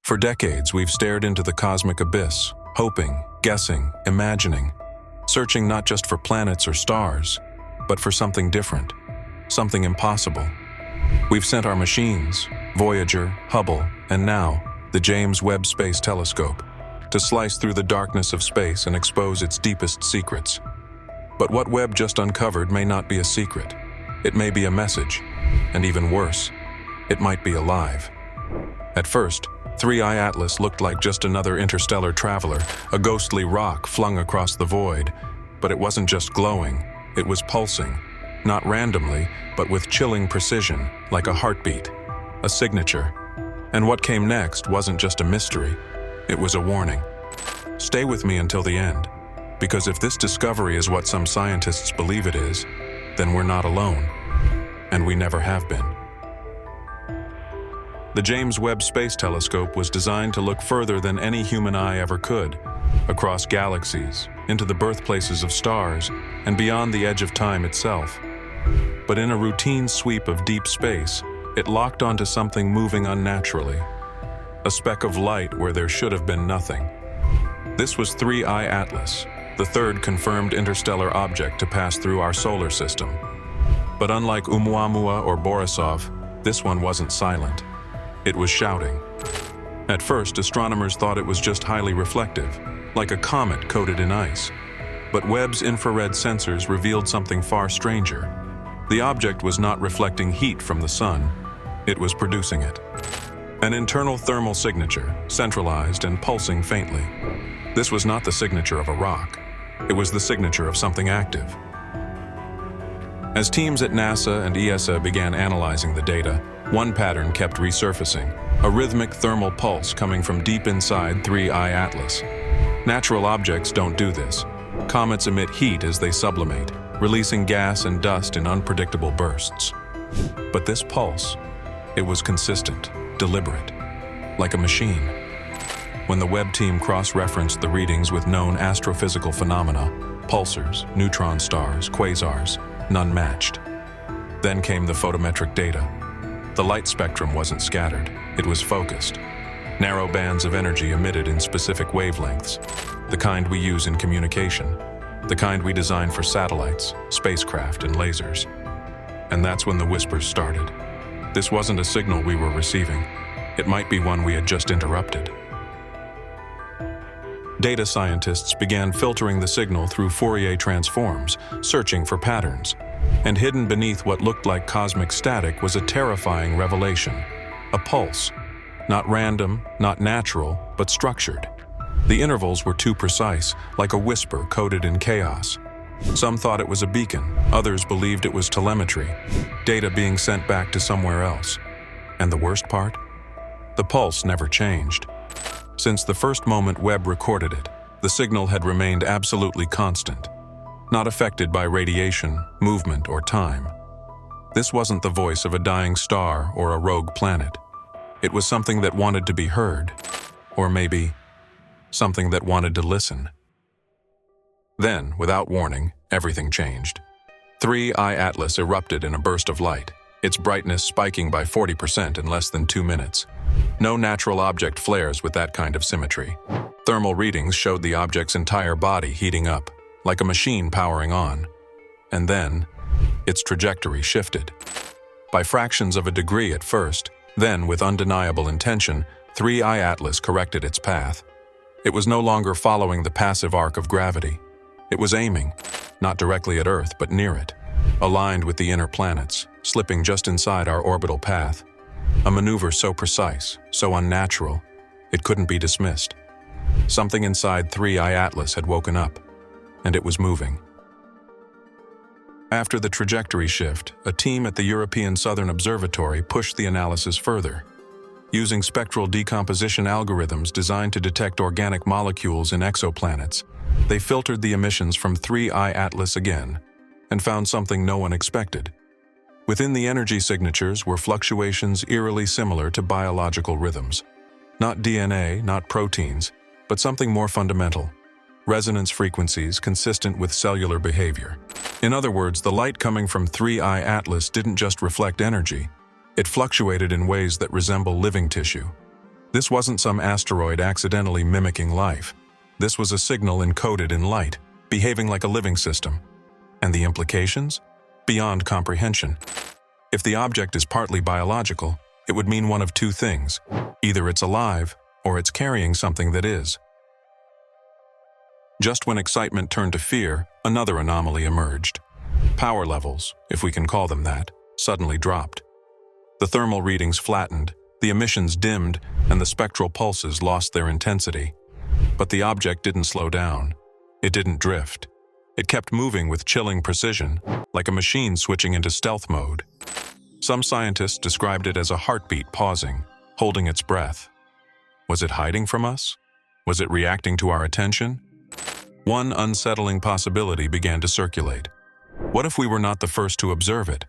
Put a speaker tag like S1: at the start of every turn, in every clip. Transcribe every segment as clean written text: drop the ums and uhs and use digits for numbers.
S1: For decades, we've stared into the cosmic abyss, hoping, guessing, imagining, searching not just for planets or stars, but for something different, something impossible. We've sent our machines, Voyager, Hubble, and now, the James Webb Space Telescope, to slice through the darkness of space and expose its deepest secrets. But what Webb just uncovered may not be a secret. It may be a message, and even worse, it might be alive. At first, 3I Atlas looked like just another interstellar traveler, a ghostly rock flung across the void. But it wasn't just glowing, it was pulsing, not randomly, but with chilling precision, like a heartbeat, a signature. And what came next wasn't just a mystery, it was a warning. Stay with me until the end, because if this discovery is what some scientists believe it is, then we're not alone, and we never have been. The James Webb Space Telescope was designed to look further than any human eye ever could, across galaxies, into the birthplaces of stars, and beyond the edge of time itself. But in a routine sweep of deep space, it locked onto something moving unnaturally, a speck of light where there should have been nothing. This was 3I Atlas, the third confirmed interstellar object to pass through our solar system. But unlike Oumuamua or Borisov, this one wasn't silent. It was shouting. At first, astronomers thought it was just highly reflective, like a comet coated in ice. But Webb's infrared sensors revealed something far stranger. The object was not reflecting heat from the sun, it was producing it. An internal thermal signature, centralized and pulsing faintly. This was not the signature of a rock. It was the signature of something active. As teams at NASA and ESA began analyzing the data, one pattern kept resurfacing, a rhythmic thermal pulse coming from deep inside 3I Atlas. Natural objects don't do this. Comets emit heat as they sublimate, releasing gas and dust in unpredictable bursts. But this pulse, it was consistent, deliberate, like a machine. When the Webb team cross-referenced the readings with known astrophysical phenomena, pulsars, neutron stars, quasars, none matched. Then came the photometric data. The light spectrum wasn't scattered, it was focused. Narrow bands of energy emitted in specific wavelengths, the kind we use in communication, the kind we design for satellites, spacecraft, and lasers. And that's when the whispers started. This wasn't a signal we were receiving. It might be one we had just interrupted. Data scientists began filtering the signal through Fourier transforms, searching for patterns. And hidden beneath what looked like cosmic static was a terrifying revelation. A pulse. Not random, not natural, but structured. The intervals were too precise, like a whisper coded in chaos. Some thought it was a beacon, others believed it was telemetry, data being sent back to somewhere else. And the worst part? The pulse never changed. Since the first moment Webb recorded it, the signal had remained absolutely constant, not affected by radiation, movement, or time. This wasn't the voice of a dying star or a rogue planet. It was something that wanted to be heard, or maybe something that wanted to listen. Then, without warning, everything changed. 3I Atlas erupted in a burst of light, its brightness spiking by 40% in less than 2 minutes. No natural object flares with that kind of symmetry. Thermal readings showed the object's entire body heating up, like a machine powering on. And then, its trajectory shifted. By fractions of a degree at first, then, with undeniable intention, 3I Atlas corrected its path. It was no longer following the passive arc of gravity. It was aiming, not directly at Earth, but near it, aligned with the inner planets, slipping just inside our orbital path. A maneuver so precise, so unnatural, it couldn't be dismissed. Something inside 3I Atlas had woken up, and it was moving. After the trajectory shift, a team at the European Southern Observatory pushed the analysis further. Using spectral decomposition algorithms designed to detect organic molecules in exoplanets, they filtered the emissions from 3I Atlas again, and found something no one expected. Within the energy signatures were fluctuations eerily similar to biological rhythms. Not DNA, not proteins, but something more fundamental. Resonance frequencies consistent with cellular behavior. In other words, the light coming from 3I Atlas didn't just reflect energy, it fluctuated in ways that resemble living tissue. This wasn't some asteroid accidentally mimicking life. This was a signal encoded in light, behaving like a living system. And the implications? Beyond comprehension. If the object is partly biological, it would mean one of two things. Either it's alive, or it's carrying something that is. Just when excitement turned to fear, another anomaly emerged. Power levels, if we can call them that, suddenly dropped. The thermal readings flattened, the emissions dimmed, and the spectral pulses lost their intensity. But the object didn't slow down. It didn't drift. It kept moving with chilling precision, like a machine switching into stealth mode. Some scientists described it as a heartbeat pausing, holding its breath. Was it hiding from us? Was it reacting to our attention? One unsettling possibility began to circulate. What if we were not the first to observe it?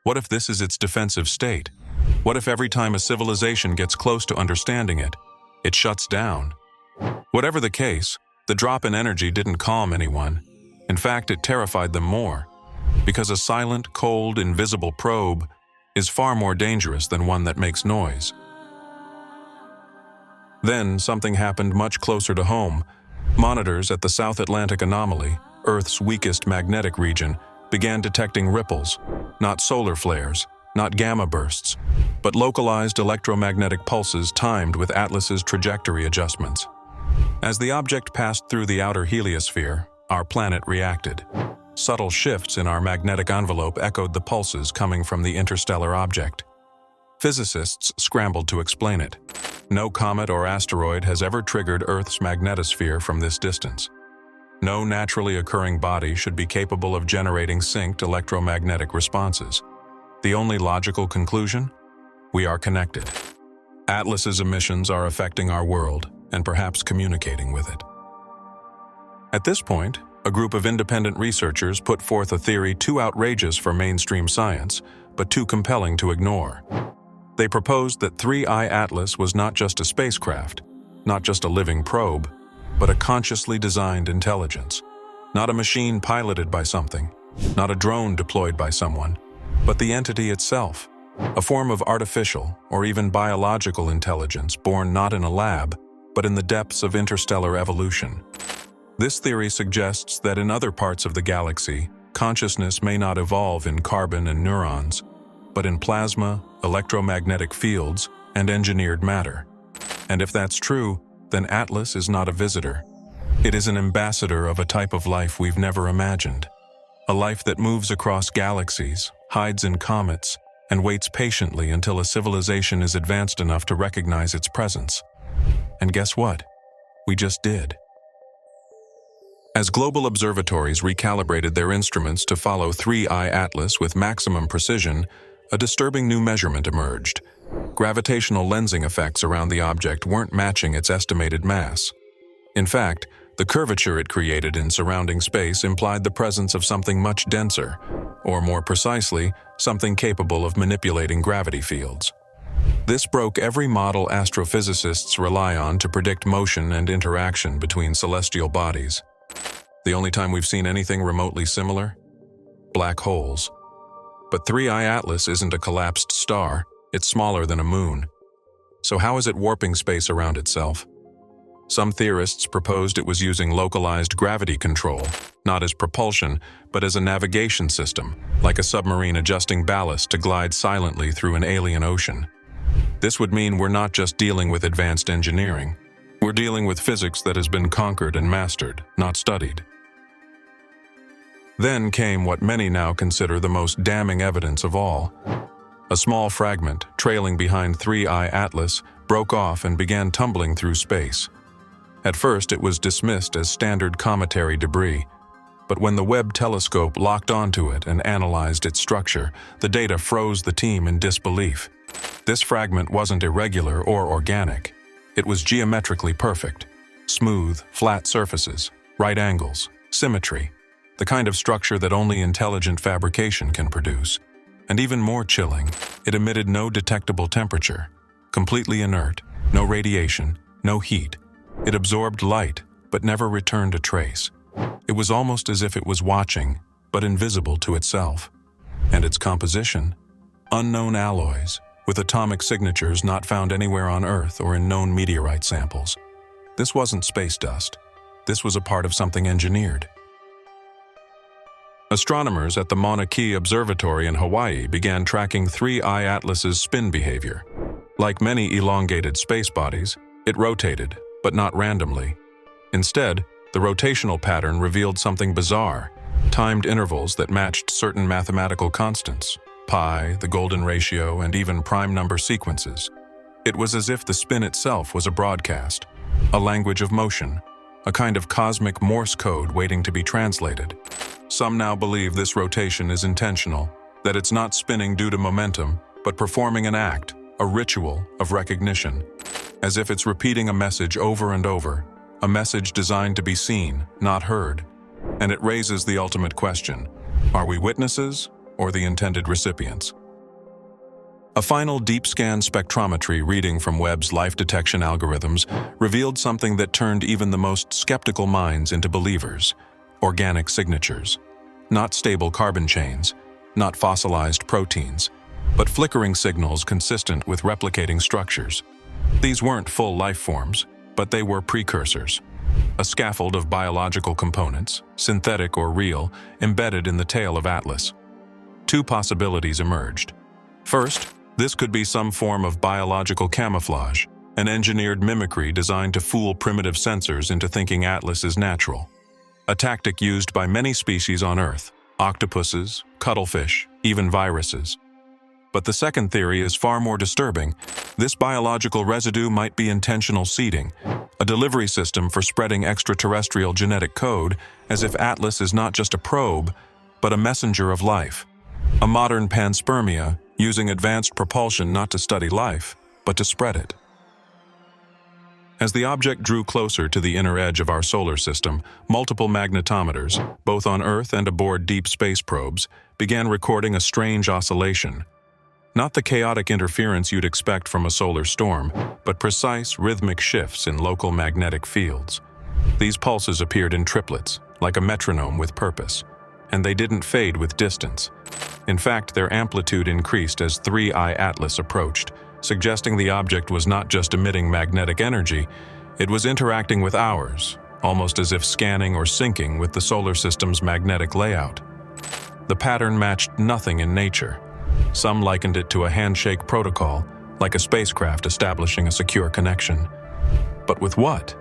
S1: What if this is its defensive state? What if every time a civilization gets close to understanding it, it shuts down? Whatever the case, the drop in energy didn't calm anyone. In fact, it terrified them more, because a silent, cold, invisible probe is far more dangerous than one that makes noise. Then something happened much closer to home. Monitors at the South Atlantic Anomaly, Earth's weakest magnetic region, began detecting ripples, not solar flares, not gamma bursts, but localized electromagnetic pulses timed with Atlas's trajectory adjustments. As the object passed through the outer heliosphere, our planet reacted. Subtle shifts in our magnetic envelope echoed the pulses coming from the interstellar object. Physicists scrambled to explain it. No comet or asteroid has ever triggered Earth's magnetosphere from this distance. No naturally occurring body should be capable of generating synced electromagnetic responses. The only logical conclusion? We are connected. Atlas's emissions are affecting our world and perhaps communicating with it. At this point, a group of independent researchers put forth a theory too outrageous for mainstream science, but too compelling to ignore. They proposed that 3I Atlas was not just a spacecraft, not just a living probe, but a consciously designed intelligence. Not a machine piloted by something, not a drone deployed by someone, but the entity itself, a form of artificial or even biological intelligence born not in a lab, but in the depths of interstellar evolution. This theory suggests that in other parts of the galaxy, consciousness may not evolve in carbon and neurons, but in plasma, electromagnetic fields, and engineered matter. And if that's true, then Atlas is not a visitor. It is an ambassador of a type of life we've never imagined. A life that moves across galaxies, hides in comets, and waits patiently until a civilization is advanced enough to recognize its presence. And guess what? We just did. As global observatories recalibrated their instruments to follow 3I Atlas with maximum precision, a disturbing new measurement emerged. Gravitational lensing effects around the object weren't matching its estimated mass. In fact, the curvature it created in surrounding space implied the presence of something much denser, or more precisely, something capable of manipulating gravity fields. This broke every model astrophysicists rely on to predict motion and interaction between celestial bodies. The only time we've seen anything remotely similar? Black holes. But 3I Atlas isn't a collapsed star, it's smaller than a moon. So how is it warping space around itself? Some theorists proposed it was using localized gravity control, not as propulsion, but as a navigation system, like a submarine adjusting ballast to glide silently through an alien ocean. This would mean we're not just dealing with advanced engineering. We're dealing with physics that has been conquered and mastered, not studied. Then came what many now consider the most damning evidence of all. A small fragment, trailing behind 3I Atlas, broke off and began tumbling through space. At first, it was dismissed as standard cometary debris, but when the Webb telescope locked onto it and analyzed its structure, the data froze the team in disbelief. This fragment wasn't irregular or organic. It was geometrically perfect. Smooth, flat surfaces, right angles, symmetry, the kind of structure that only intelligent fabrication can produce. And even more chilling, it emitted no detectable temperature, completely inert, no radiation, no heat. It absorbed light, but never returned a trace. It was almost as if it was watching, but invisible to itself. And its composition? Unknown alloys, with atomic signatures not found anywhere on Earth or in known meteorite samples. This wasn't space dust. This was a part of something engineered. Astronomers at the Mauna Kea Observatory in Hawaii began tracking 3I Atlas's spin behavior. Like many elongated space bodies, it rotated, but not randomly. Instead, the rotational pattern revealed something bizarre, timed intervals that matched certain mathematical constants, pi, the golden ratio, and even prime number sequences. It was as if the spin itself was a broadcast, a language of motion, a kind of cosmic Morse code waiting to be translated. Some now believe this rotation is intentional, that it's not spinning due to momentum, but performing an act, a ritual of recognition, as if it's repeating a message over and over, a message designed to be seen, not heard. And it raises the ultimate question: are we witnesses or the intended recipients? A final deep scan spectrometry reading from Webb's life detection algorithms revealed something that turned even the most skeptical minds into believers: organic signatures. Not stable carbon chains, not fossilized proteins, but flickering signals consistent with replicating structures. These weren't full life forms, but they were precursors. A scaffold of biological components, synthetic or real, embedded in the tail of Atlas. Two possibilities emerged. First, this could be some form of biological camouflage, an engineered mimicry designed to fool primitive sensors into thinking Atlas is natural. A tactic used by many species on Earth: octopuses, cuttlefish, even viruses. But the second theory is far more disturbing. This biological residue might be intentional seeding, a delivery system for spreading extraterrestrial genetic code, as if Atlas is not just a probe, but a messenger of life. A modern panspermia, using advanced propulsion not to study life, but to spread it. As the object drew closer to the inner edge of our solar system, multiple magnetometers, both on Earth and aboard deep space probes, began recording a strange oscillation. Not the chaotic interference you'd expect from a solar storm, but precise, rhythmic shifts in local magnetic fields. These pulses appeared in triplets, like a metronome with purpose, and they didn't fade with distance. In fact, their amplitude increased as 3I Atlas approached, suggesting the object was not just emitting magnetic energy, it was interacting with ours, almost as if scanning or syncing with the solar system's magnetic layout. The pattern matched nothing in nature. Some likened it to a handshake protocol, like a spacecraft establishing a secure connection. But with what?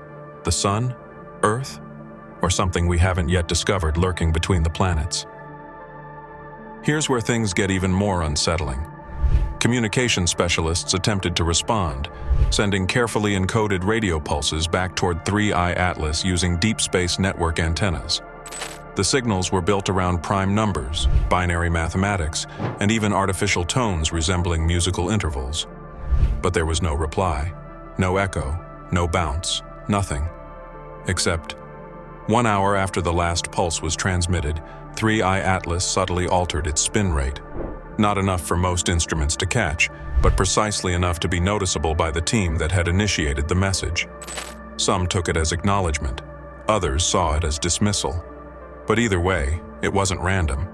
S1: The Sun? Earth? Or something we haven't yet discovered lurking between the planets? Here's where things get even more unsettling. Communication specialists attempted to respond, sending carefully encoded radio pulses back toward 3I Atlas using deep space network antennas. The signals were built around prime numbers, binary mathematics, and even artificial tones resembling musical intervals. But there was no reply, no echo, no bounce, nothing. Except, 1 hour after the last pulse was transmitted, 3I Atlas subtly altered its spin rate. Not enough for most instruments to catch, but precisely enough to be noticeable by the team that had initiated the message. Some took it as acknowledgement, others saw it as dismissal. But either way, it wasn't random.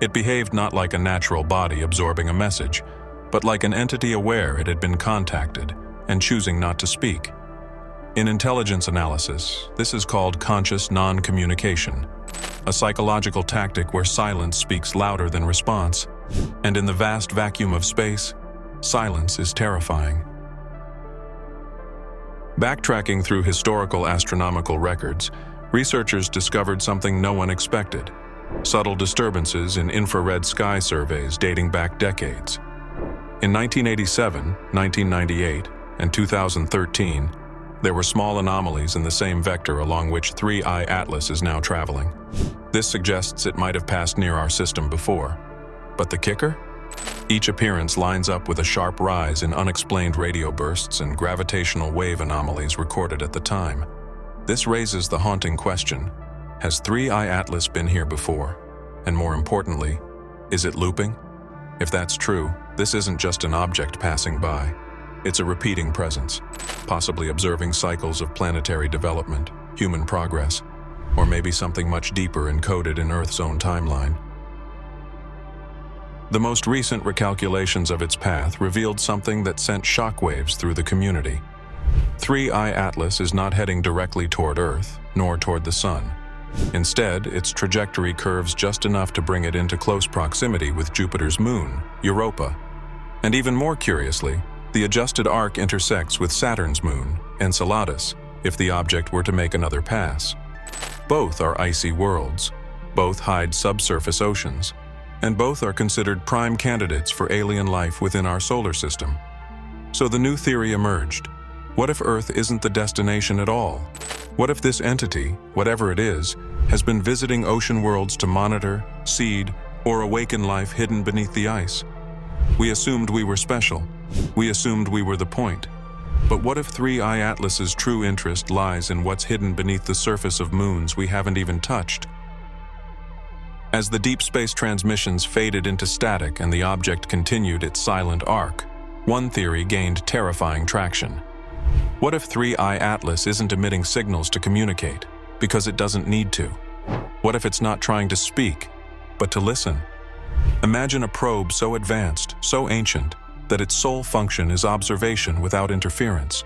S1: It behaved not like a natural body absorbing a message, but like an entity aware it had been contacted and choosing not to speak. In intelligence analysis, this is called conscious non-communication, a psychological tactic where silence speaks louder than response. And in the vast vacuum of space, silence is terrifying. Backtracking through historical astronomical records, researchers discovered something no one expected: subtle disturbances in infrared sky surveys dating back decades. In 1987, 1998, and 2013, there were small anomalies in the same vector along which 3I Atlas is now traveling. This suggests it might have passed near our system before. But the kicker? Each appearance lines up with a sharp rise in unexplained radio bursts and gravitational wave anomalies recorded at the time. This raises the haunting question: has 3I Atlas been here before? And more importantly, is it looping? If that's true, this isn't just an object passing by. It's a repeating presence, possibly observing cycles of planetary development, human progress, or maybe something much deeper encoded in Earth's own timeline. The most recent recalculations of its path revealed something that sent shockwaves through the community. 3I Atlas is not heading directly toward Earth, nor toward the Sun. Instead, its trajectory curves just enough to bring it into close proximity with Jupiter's moon, Europa. And even more curiously, the adjusted arc intersects with Saturn's moon, Enceladus, if the object were to make another pass. Both are icy worlds, both hide subsurface oceans, and both are considered prime candidates for alien life within our solar system. So the new theory emerged. What if Earth isn't the destination at all? What if this entity, whatever it is, has been visiting ocean worlds to monitor, seed, or awaken life hidden beneath the ice? We assumed we were special. We assumed we were the point. But what if 3I Atlas's true interest lies in what's hidden beneath the surface of moons we haven't even touched? As the deep space transmissions faded into static and the object continued its silent arc, one theory gained terrifying traction. What if 3I Atlas isn't emitting signals to communicate, because it doesn't need to? What if it's not trying to speak, but to listen? Imagine a probe so advanced, so ancient, that its sole function is observation without interference.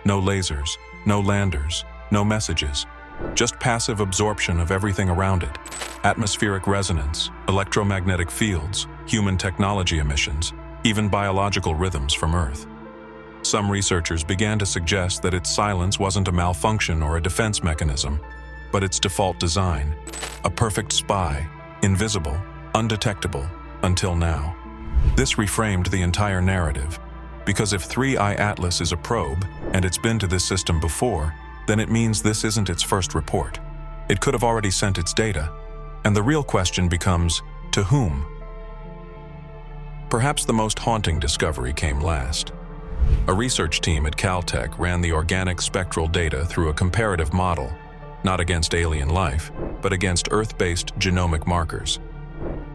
S1: No lasers, no landers, no messages, just passive absorption of everything around it. Atmospheric resonance, electromagnetic fields, human technology emissions, even biological rhythms from Earth. Some researchers began to suggest that its silence wasn't a malfunction or a defense mechanism, but its default design, a perfect spy, invisible, undetectable, until now. This reframed the entire narrative, because if 3I Atlas is a probe, and it's been to this system before, then it means this isn't its first report. It could have already sent its data, and the real question becomes, to whom? Perhaps the most haunting discovery came last. A research team at Caltech ran the organic spectral data through a comparative model, not against alien life, but against Earth-based genomic markers.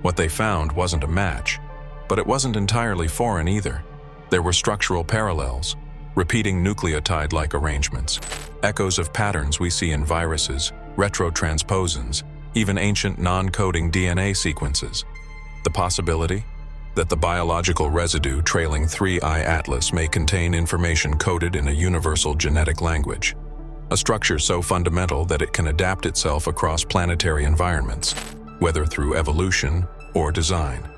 S1: What they found wasn't a match, but it wasn't entirely foreign either. There were structural parallels, repeating nucleotide-like arrangements, echoes of patterns we see in viruses, retrotransposons, even ancient non-coding DNA sequences. The possibility that the biological residue trailing 3I Atlas may contain information coded in a universal genetic language, a structure so fundamental that it can adapt itself across planetary environments, whether through evolution or design.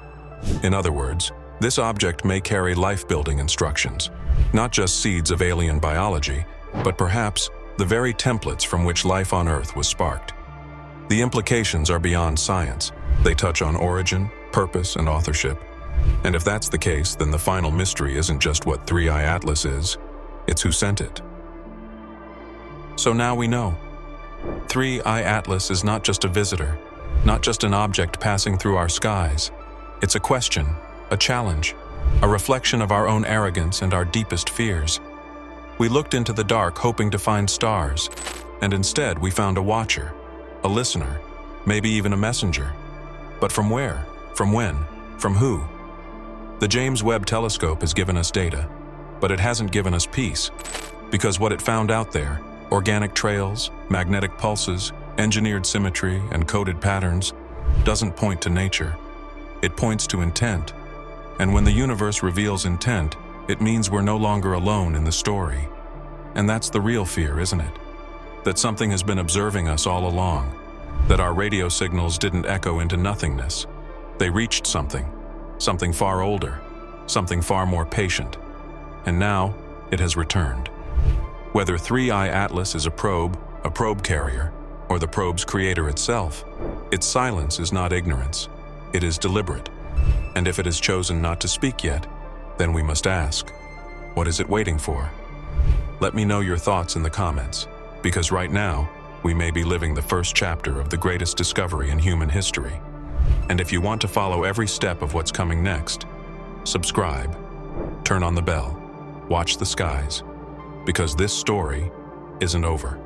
S1: In other words, this object may carry life-building instructions, not just seeds of alien biology, but perhaps the very templates from which life on Earth was sparked. The implications are beyond science. They touch on origin, purpose, and authorship. And if that's the case, then the final mystery isn't just what 3I Atlas is, it's who sent it. So now we know. 3I Atlas is not just a visitor, not just an object passing through our skies. It's a question, a challenge, a reflection of our own arrogance and our deepest fears. We looked into the dark hoping to find stars, and instead we found a watcher, a listener, maybe even a messenger. But from where? From when? From who? The James Webb Telescope has given us data, but it hasn't given us peace, because what it found out there, organic trails, magnetic pulses, engineered symmetry, and coded patterns, doesn't point to nature. It points to intent. And when the universe reveals intent, it means we're no longer alone in the story. And that's the real fear, isn't it? That something has been observing us all along, that our radio signals didn't echo into nothingness. They reached something far older, something far more patient. And now, it has returned. Whether 3I Atlas is a probe carrier, or the probe's creator itself, its silence is not ignorance. It is deliberate. And if it has chosen not to speak yet, then we must ask, what is it waiting for? Let me know your thoughts in the comments, because right now, we may be living the first chapter of the greatest discovery in human history. And if you want to follow every step of what's coming next, subscribe, turn on the bell, watch the skies, because this story isn't over.